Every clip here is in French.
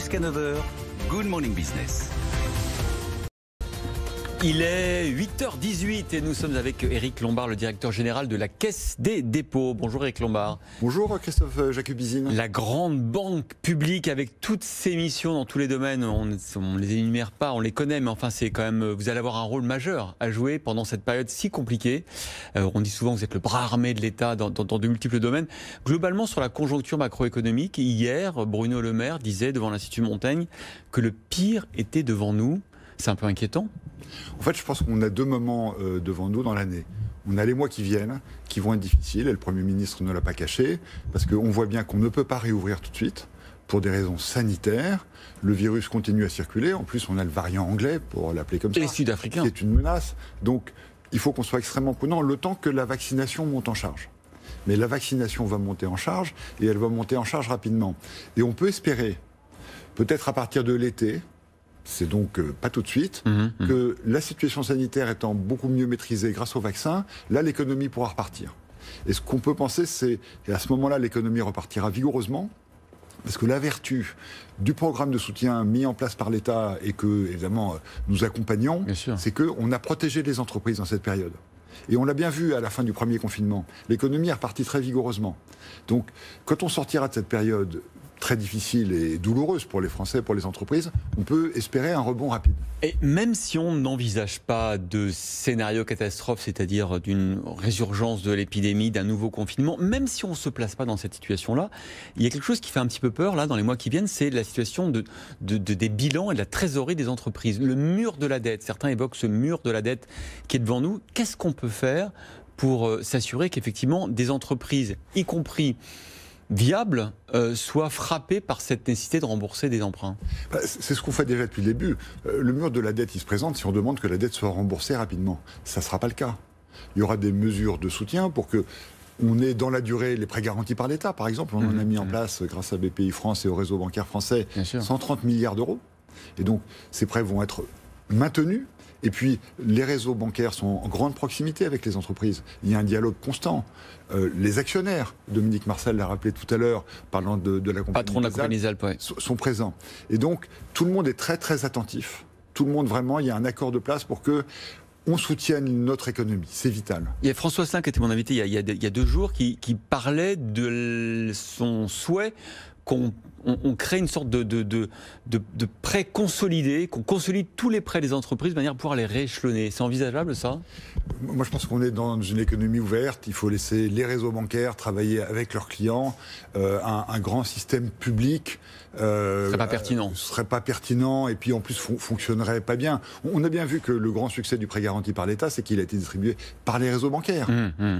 Jusqu'à 9h, Good Morning Business. Il est 8h18 et nous sommes avec Éric Lombard, le directeur général de la Caisse des dépôts. Bonjour Éric Lombard. Bonjour Christophe Jacubizine. La grande banque publique avec toutes ses missions dans tous les domaines, on ne les énumère pas, on les connaît, mais enfin c'est quand même, vous allez avoir un rôle majeur à jouer pendant cette période si compliquée. On dit souvent que vous êtes le bras armé de l'État dans de multiples domaines. Globalement sur la conjoncture macroéconomique, hier Bruno Le Maire disait devant l'Institut Montaigne que le pire était devant nous. C'est un peu inquiétant. En fait, je pense qu'on a deux moments devant nous dans l'année. On a les mois qui viennent, qui vont être difficiles, et le Premier ministre ne l'a pas caché, parce qu'on voit bien qu'on ne peut pas réouvrir tout de suite, pour des raisons sanitaires. Le virus continue à circuler, en plus on a le variant anglais, pour l'appeler comme ça, les Sud-Africains, qui est une menace. Donc il faut qu'on soit extrêmement prudent, le temps que la vaccination monte en charge. Mais la vaccination va monter en charge, et elle va monter en charge rapidement. Et on peut espérer, peut-être à partir de l'été, c'est donc pas tout de suite, que la situation sanitaire étant beaucoup mieux maîtrisée grâce au vaccin, là l'économie pourra repartir. Et ce qu'on peut penser, c'est qu'à ce moment-là, l'économie repartira vigoureusement, parce que la vertu du programme de soutien mis en place par l'État et que, évidemment, nous accompagnons, c'est qu'on a protégé les entreprises dans cette période. Et on l'a bien vu à la fin du premier confinement, l'économie est repartie très vigoureusement. Donc, quand on sortira de cette période très difficile et douloureuse pour les Français, pour les entreprises, on peut espérer un rebond rapide. Et même si on n'envisage pas de scénario catastrophe, c'est-à-dire d'une résurgence de l'épidémie, d'un nouveau confinement, même si on ne se place pas dans cette situation-là, il y a quelque chose qui fait un petit peu peur là dans les mois qui viennent, c'est la situation des bilans et de la trésorerie des entreprises. Le mur de la dette, certains évoquent ce mur de la dette qui est devant nous. Qu'est-ce qu'on peut faire pour s'assurer qu'effectivement des entreprises, y compris viable, soit frappé par cette nécessité de rembourser des emprunts? C'est ce qu'on fait déjà depuis le début. Le mur de la dette, il se présente si on demande que la dette soit remboursée rapidement. Ça ne sera pas le cas. Il y aura des mesures de soutien pour que on ait dans la durée les prêts garantis par l'État. Par exemple, on en a mis en place, grâce à BPI France et au réseau bancaire français, 130 milliards d'euros. Et donc, ces prêts vont être maintenus. Et puis, les réseaux bancaires sont en grande proximité avec les entreprises. Il y a un dialogue constant. Les actionnaires, Dominique Marcel l'a rappelé tout à l'heure, parlant de la compagnie patron de la compagnie des Alpes, sont présents. Et donc, tout le monde est très, très attentif. Tout le monde, vraiment, il y a un accord de place pour que on soutienne notre économie. C'est vital. Il y a François Asselin qui était mon invité il y a 2 jours, qui parlait de son souhait qu'on crée une sorte de prêt consolidé, qu'on consolide tous les prêts des entreprises de manière à pouvoir les rééchelonner. C'est envisageable, ça ? Moi, je pense qu'on est dans une économie ouverte. Il faut laisser les réseaux bancaires travailler avec leurs clients. Un grand système public serait pas pertinent. Serait pas pertinent et puis en plus fonctionnerait pas bien. On a bien vu que le grand succès du prêt garanti par l'État, c'est qu'il a été distribué par les réseaux bancaires,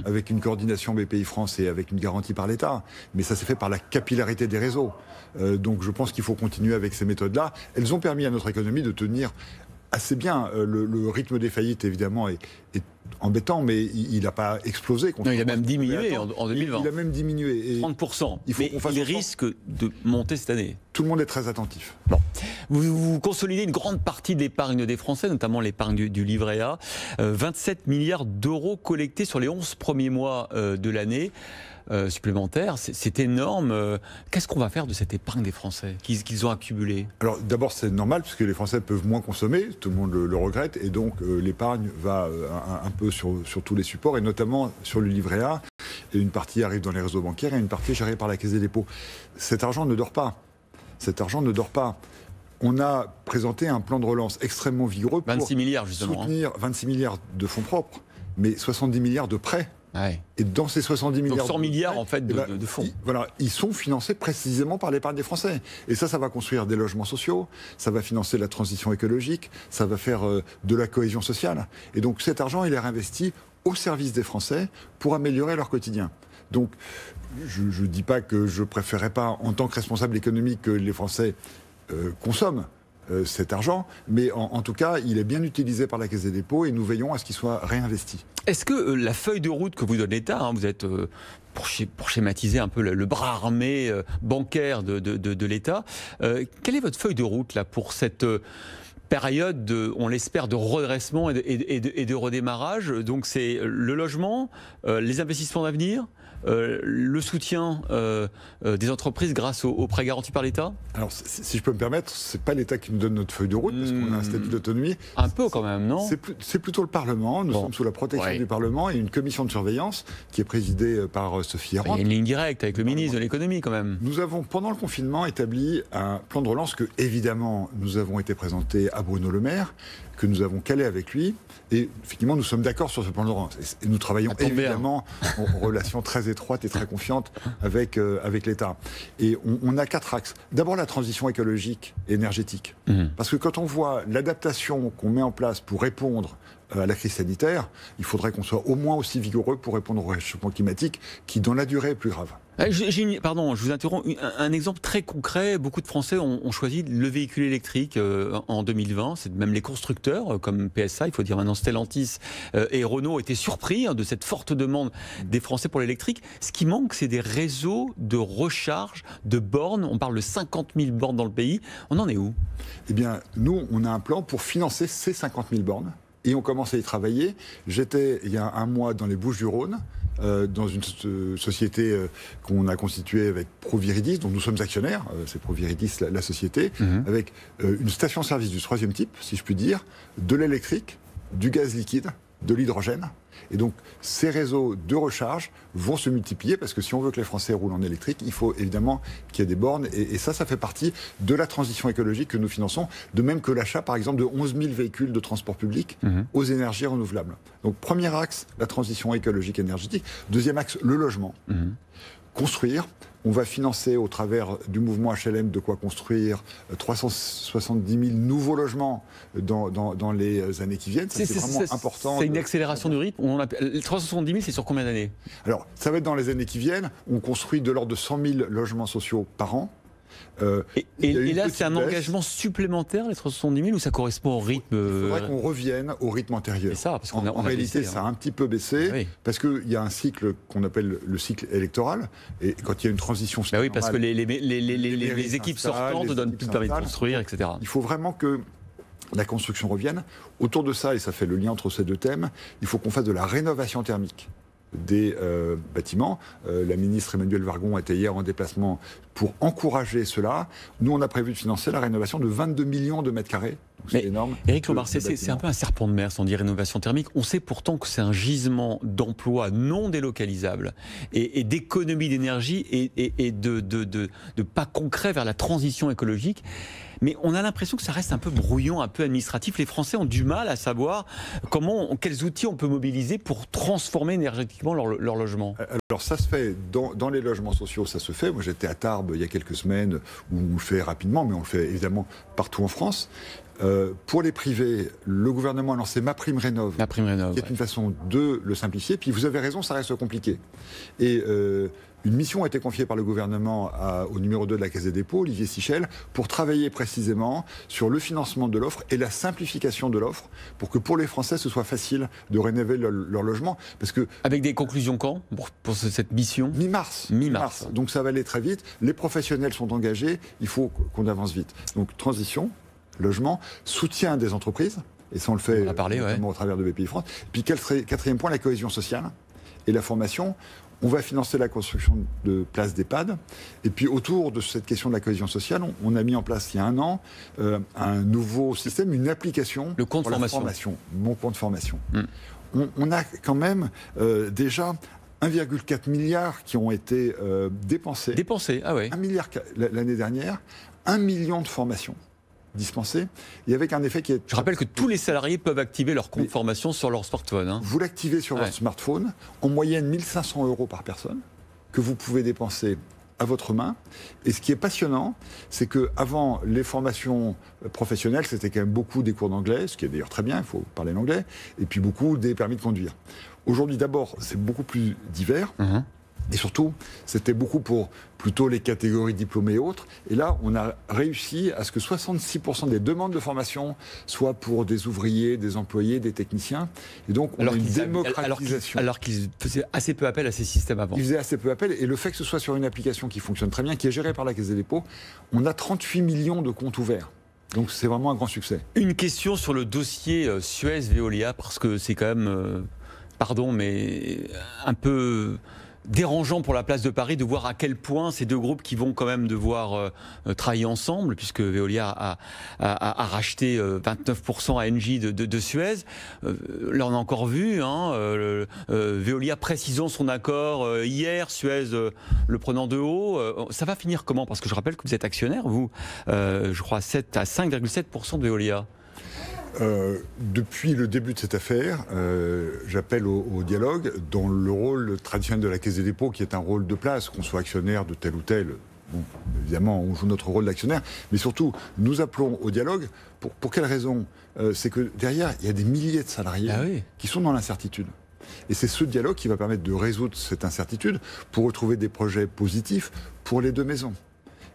avec une coordination BPI France et avec une garantie par l'État. Mais ça s'est fait par la capillarité des réseaux. Donc je pense qu'il faut continuer avec ces méthodes-là. Elles ont permis à notre économie de tenir assez bien. Le rythme des faillites, évidemment, est embêtant, mais il n'a pas explosé. Non, il a même diminué en 2020. Il a même diminué. Et 30%. Mais il risque de monter cette année. Tout le monde est très attentif. Bon. Vous consolidez une grande partie de l'épargne des Français, notamment l'épargne du livret A. 27 milliards d'euros collectés sur les 11 premiers mois de l'année. Supplémentaires, c'est énorme. Qu'est-ce qu'on va faire de cette épargne des Français qu'ils ont accumulée? Alors d'abord c'est normal puisque les Français peuvent moins consommer, tout le monde le regrette, et donc l'épargne va un peu sur tous les supports et notamment sur le livret A. Et une partie arrive dans les réseaux bancaires et une partie est gérée par la Caisse des dépôts. Cet argent ne dort pas. Cet argent ne dort pas. On a présenté un plan de relance extrêmement vigoureux pour 26 milliards justement, soutenir 26 milliards de fonds propres, mais 70 milliards de prêts. Ouais. Et dans ces 70 milliards... Donc 100 milliards en fait de fonds. Ils sont financés précisément par l'épargne des Français. Et ça va construire des logements sociaux, ça va financer la transition écologique, ça va faire de la cohésion sociale. Et donc cet argent, il est réinvesti au service des Français pour améliorer leur quotidien. Donc je ne dis pas que je ne préférerais pas, en tant que responsable économique, que les Français consomment cet argent, mais en tout cas, il est bien utilisé par la Caisse des dépôts et nous veillons à ce qu'il soit réinvesti. Est-ce que la feuille de route que vous donne l'État, vous êtes, pour schématiser un peu le bras armé bancaire de l'État, quelle est votre feuille de route là, pour cette période, on l'espère, de redressement et de redémarrage. Donc c'est le logement, les investissements d'avenir, le soutien des entreprises grâce aux prêts garantis par l'État. Alors, si je peux me permettre, c'est pas l'État qui nous donne notre feuille de route, parce qu'on a un statut d'autonomie. Un peu quand même, non? C'est plutôt le Parlement. Nous sommes sous la protection du Parlement et une commission de surveillance qui est présidée par Sophie Errand. Il y a une ligne directe avec le ministre de l'économie quand même. Nous avons, pendant le confinement, établi un plan de relance que, évidemment, nous avons été présentés à Bruno Le Maire, que nous avons calé avec lui. Et effectivement, nous sommes d'accord sur ce plan de relance. Et nous travaillons évidemment en relation très étroite et très confiante avec l'État. Et on a 4 axes. D'abord, la transition écologique et énergétique. Parce que quand on voit l'adaptation qu'on met en place pour répondre à la crise sanitaire, il faudrait qu'on soit au moins aussi vigoureux pour répondre au réchauffement climatique qui, dans la durée, est plus grave. Pardon, je vous interromps. Un exemple très concret, beaucoup de Français ont choisi le véhicule électrique en 2020. C'est même les constructeurs comme PSA, il faut dire maintenant Stellantis et Renault étaient surpris de cette forte demande des Français pour l'électrique. Ce qui manque, c'est des réseaux de recharge, de bornes. On parle de 50 000 bornes dans le pays. On en est où? Eh bien, nous, on a un plan pour financer ces 50 000 bornes. Et on commence à y travailler. J'étais, il y a un mois, dans les Bouches-du-Rhône, dans une société qu'on a constituée avec Proviridis, dont nous sommes actionnaires, c'est Proviridis la société, avec une station-service du 3e type, si je puis dire, de l'électrique, du gaz liquide, de l'hydrogène. Et donc, ces réseaux de recharge vont se multiplier parce que si on veut que les Français roulent en électrique, il faut évidemment qu'il y ait des bornes. Et ça fait partie de la transition écologique que nous finançons, de même que l'achat, par exemple, de 11 000 véhicules de transport public aux énergies renouvelables. Donc, premier axe, la transition écologique et énergétique. Deuxième axe, le logement. Construire. On va financer au travers du mouvement HLM de quoi construire 370 000 nouveaux logements dans les années qui viennent. C'est vraiment important. C'est une accélération du rythme. 370 000, c'est sur combien d'années? Alors, ça va être dans les années qui viennent. On construit de l'ordre de 100 000 logements sociaux par an. Et là, c'est un engagement supplémentaire, les 370 000, ou ça correspond au rythme Il faudrait qu'on revienne au rythme antérieur. C'est ça, parce qu'on en réalité, ça a un petit peu baissé, parce qu'il y a un cycle qu'on appelle le cycle électoral, et quand il y a une transition... oui, parce que les équipes sortantes ne donnent plus le permis de construire, etc. Il faut vraiment que la construction revienne. Autour de ça, et ça fait le lien entre ces deux thèmes, il faut qu'on fasse de la rénovation thermique des bâtiments. La ministre Emmanuelle Vargon était hier en déplacement pour encourager cela. Nous, on a prévu de financer la rénovation de 22 millions de mètres carrés. C'est énorme. Éric Lombard, c'est un peu un serpent de mer, si on dit rénovation thermique. On sait pourtant que c'est un gisement d'emplois non délocalisables et d'économie d'énergie et de pas concret vers la transition écologique. Mais on a l'impression que ça reste un peu brouillon, un peu administratif. Les Français ont du mal à savoir quels outils on peut mobiliser pour transformer énergétiquement leur logement. Alors ça se fait dans les logements sociaux, ça se fait. Moi j'étais à Tarbes il y a quelques semaines où on le fait rapidement, mais on le fait évidemment partout en France. Pour les privés, le gouvernement a lancé MaPrimeRénov', qui est une façon de le simplifier. Puis vous avez raison, ça reste compliqué. Et une mission a été confiée par le gouvernement au numéro 2 de la Caisse des dépôts, Olivier Sichel, pour travailler précisément sur le financement de l'offre et la simplification de l'offre, pour que pour les Français, ce soit facile de rénover leur logement. Parce que, avec des conclusions quand pour cette mission? Mi-mars. Mi-mars. Donc ça va aller très vite. Les professionnels sont engagés. Il faut qu'on avance vite. Donc transition, logement, soutien des entreprises, et ça on le fait notamment au travers de BPI France. Puis quatrième point, la cohésion sociale et la formation. On va financer la construction de places d'EHPAD. Et puis autour de cette question de la cohésion sociale, on a mis en place il y a un an un nouveau système, une application. Le compte formation. Mon compte formation. On a quand même déjà 1,4 milliard qui ont été dépensés. Dépensés, ah ouais. 1 milliard l'année dernière, 1 million de formations dispensées, et avec un effet qui est... Je rappelle que tous les salariés peuvent activer leur compte formation sur leur smartphone. Vous l'activez sur votre smartphone, en moyenne 1 500 € par personne, que vous pouvez dépenser à votre main. Et ce qui est passionnant, c'est qu'avant les formations professionnelles, c'était quand même beaucoup des cours d'anglais, ce qui est d'ailleurs très bien, il faut parler l'anglais, et puis beaucoup des permis de conduire. Aujourd'hui, d'abord, c'est beaucoup plus divers. Et surtout, c'était beaucoup pour plutôt les catégories diplômées et autres. Et là, on a réussi à ce que 66% des demandes de formation soient pour des ouvriers, des employés, des techniciens. Et donc, on a une démocratisation. Alors qu'ils faisaient assez peu appel à ces systèmes avant. Ils faisaient assez peu appel. Et le fait que ce soit sur une application qui fonctionne très bien, qui est gérée par la Caisse des dépôts, on a 38 millions de comptes ouverts. Donc c'est vraiment un grand succès. Une question sur le dossier Suez-Veolia, parce que c'est quand même, pardon, mais un peu dérangeant pour la place de Paris de voir à quel point ces deux groupes qui vont quand même devoir travailler ensemble, puisque Veolia a racheté 29% à Engie de Suez. Là, on a encore vu, Veolia précisant son accord hier, Suez le prenant de haut. Ça va finir comment? Parce que je rappelle que vous êtes actionnaire, vous, je crois, à 5,7% de Veolia. Depuis le début de cette affaire, j'appelle au dialogue dans le rôle traditionnel de la Caisse des dépôts, qui est un rôle de place, qu'on soit actionnaire de tel ou tel. Bon, évidemment, on joue notre rôle d'actionnaire, mais surtout, nous appelons au dialogue. Pour quelle raison? C'est que derrière, il y a des milliers de salariés qui sont dans l'incertitude. Et c'est ce dialogue qui va permettre de résoudre cette incertitude pour retrouver des projets positifs pour les deux maisons.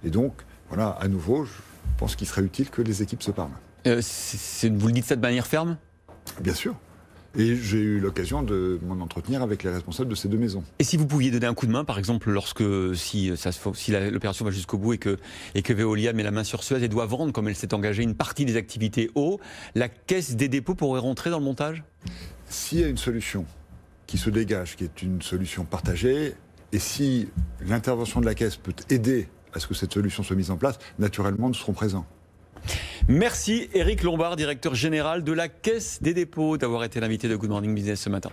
Et donc, voilà, à nouveau, je pense qu'il serait utile que les équipes se parlent. Vous le dites ça de manière ferme? Bien sûr. Et j'ai eu l'occasion de m'en entretenir avec les responsables de ces deux maisons. Et si vous pouviez donner un coup de main, par exemple, si l'opération va jusqu'au bout et que Veolia met la main sur Suez et doit vendre, comme elle s'est engagée, une partie des activités eau, la Caisse des dépôts pourrait rentrer dans le montage? S'il y a une solution qui se dégage, qui est une solution partagée, et si l'intervention de la Caisse peut aider à ce que cette solution soit mise en place, naturellement, nous serons présents. Merci Éric Lombard, directeur général de la Caisse des dépôts, d'avoir été l'invité de Good Morning Business ce matin.